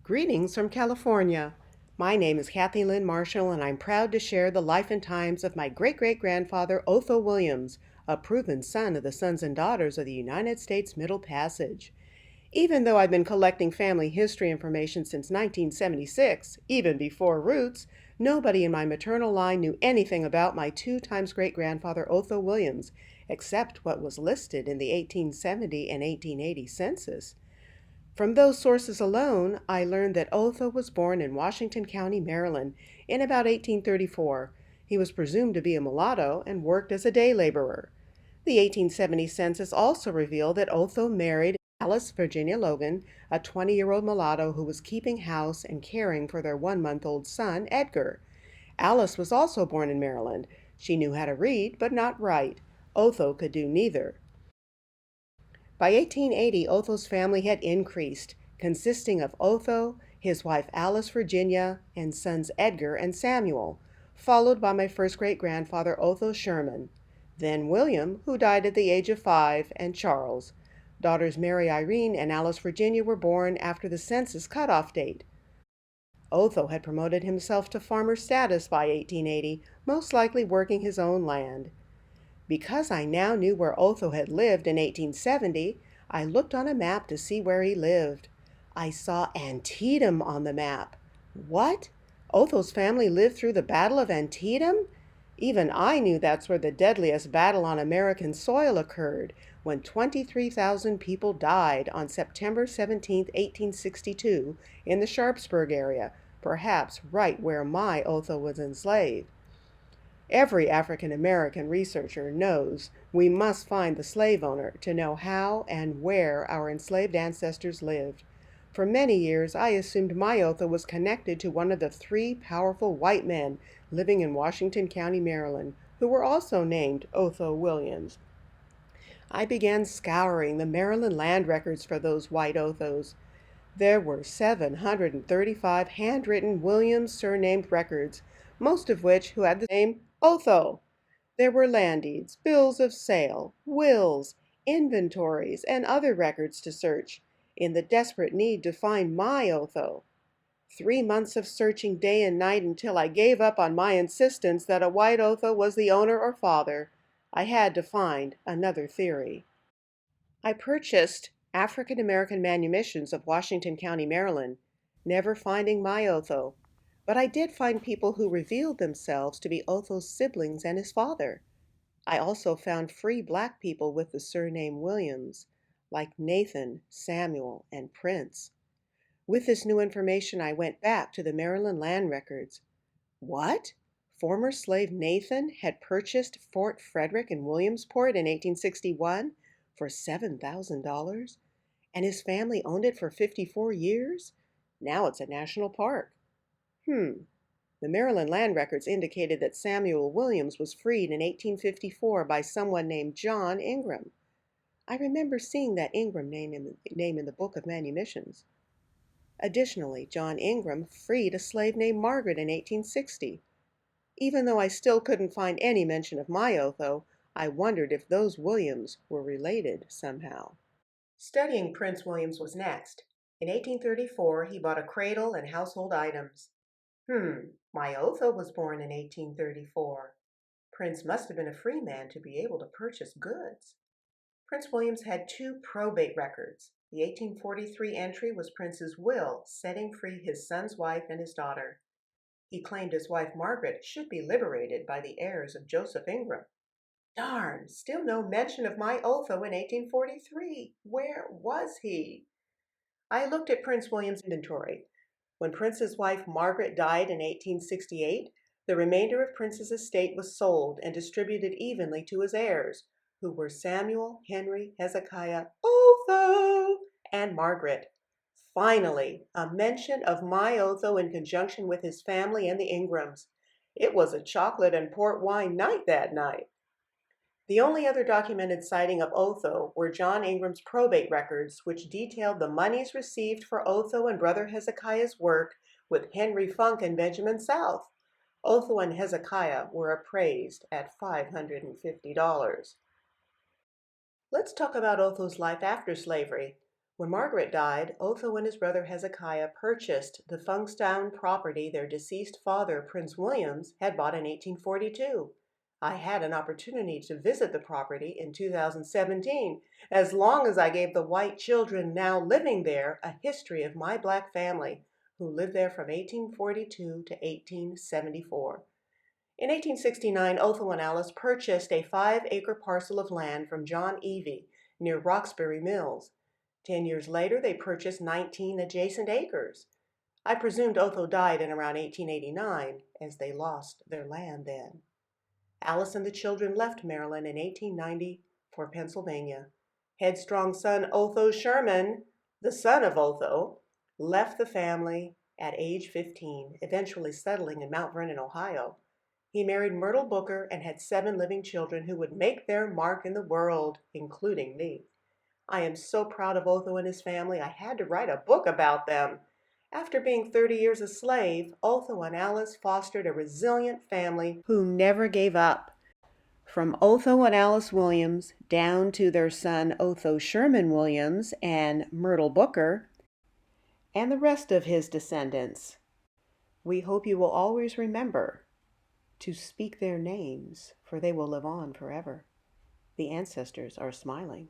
Greetings from California. My name is Kathy Lynn Marshall, and I'm proud to share the life and times of my great-great-grandfather Otho Williams, a proven son of the sons and daughters of the United States Middle Passage. Even though I've been collecting family history information since 1976, even before Roots, nobody in my maternal line knew anything about my two times great-grandfather Otho Williams, except what was listed in the 1870 and 1880 census. From those sources alone, I learned that Otho was born in Washington County, Maryland, in about 1834. He was presumed to be a mulatto and worked as a day laborer. The 1870 census also revealed that Otho married Alice Virginia Logan, a 20-year-old mulatto who was keeping house and caring for their 1-month-old son, Edgar. Alice was also born in Maryland. She knew how to read, but not write. Otho could do neither. By 1880, Otho's family had increased, consisting of Otho, his wife Alice Virginia, and sons Edgar and Samuel, followed by my first great-grandfather Otho Sherman, then William, who died at the age of 5, and Charles. Daughters Mary Irene and Alice Virginia were born after the census cutoff date. Otho had promoted himself to farmer status by 1880, most likely working his own land. Because I now knew where Otho had lived in 1870, I looked on a map to see where he lived. I saw Antietam on the map. What? Otho's family lived through the Battle of Antietam? Even I knew that's where the deadliest battle on American soil occurred, when 23,000 people died on September 17, 1862, in the Sharpsburg area, perhaps right where my Otho was enslaved. Every African American researcher knows we must find the slave owner to know how and where our enslaved ancestors lived. For many years, I assumed my Otho was connected to one of the 3 powerful white men living in Washington County, Maryland, who were also named Otho Williams. I began scouring the Maryland land records for those white Othos. There were 735 handwritten Williams surnamed records, most of which who had the name Otho. There were land deeds, bills of sale, wills, inventories, and other records to search, in the desperate need to find my Otho. 3 months of searching day and night until I gave up on my insistence that a white Otho was the owner or father. I had to find another theory. I purchased African American manumissions of Washington County, Maryland, never finding my Otho. But I did find people who revealed themselves to be Otho's siblings and his father. I also found free black people with the surname Williams, like Nathan, Samuel, and Prince. With this new information, I went back to the Maryland land records. What? Former slave Nathan had purchased Fort Frederick in Williamsport in 1861 for $7,000, and his family owned it for 54 years? Now it's a national park. The Maryland land records indicated that Samuel Williams was freed in 1854 by someone named John Ingram. I remember seeing that Ingram name in the Book of Manumissions. Additionally, John Ingram freed a slave named Margaret in 1860. Even though I still couldn't find any mention of my Otho, I wondered if those Williams were related somehow. Studying Prince Williams was next. In 1834, he bought a cradle and household items. My Otho was born in 1834. Prince must have been a free man to be able to purchase goods. Prince Williams had 2 probate records. The 1843 entry was Prince's will, setting free his son's wife and his daughter. He claimed his wife Margaret should be liberated by the heirs of Joseph Ingram. Darn, still no mention of my Otho in 1843. Where was he? I looked at Prince William's inventory. When Prince's wife Margaret died in 1868, the remainder of Prince's estate was sold and distributed evenly to his heirs, who were Samuel, Henry, Hezekiah, Otho, and Margaret. Finally, a mention of my Otho in conjunction with his family and the Ingrams. It was a chocolate and port wine night that night. The only other documented sighting of Otho were John Ingram's probate records, which detailed the monies received for Otho and Brother Hezekiah's work with Henry Funk and Benjamin South. Otho and Hezekiah were appraised at $550. Let's talk about Otho's life after slavery. When Margaret died, Otho and his brother Hezekiah purchased the Funkstown property their deceased father, Prince Williams, had bought in 1842. I had an opportunity to visit the property in 2017, as long as I gave the white children now living there a history of my black family, who lived there from 1842 to 1874. In 1869, Otho and Alice purchased a 5-acre parcel of land from John Evie near Roxbury Mills. 10 years later, they purchased 19 adjacent acres. I presumed Otho died in around 1889, as they lost their land then. Alice and the children left Maryland in 1890 for Pennsylvania. Headstrong son Otho Sherman, the son of Otho, left the family at age 15, eventually settling in Mount Vernon, Ohio. He married Myrtle Booker and had 7 living children who would make their mark in the world, including me. I am so proud of Otho and his family, I had to write a book about them. After being 30 years a slave, Otho and Alice fostered a resilient family who never gave up. From Otho and Alice Williams down to their son Otho Sherman Williams and Myrtle Booker, and the rest of his descendants, we hope you will always remember to speak their names, for they will live on forever. The ancestors are smiling.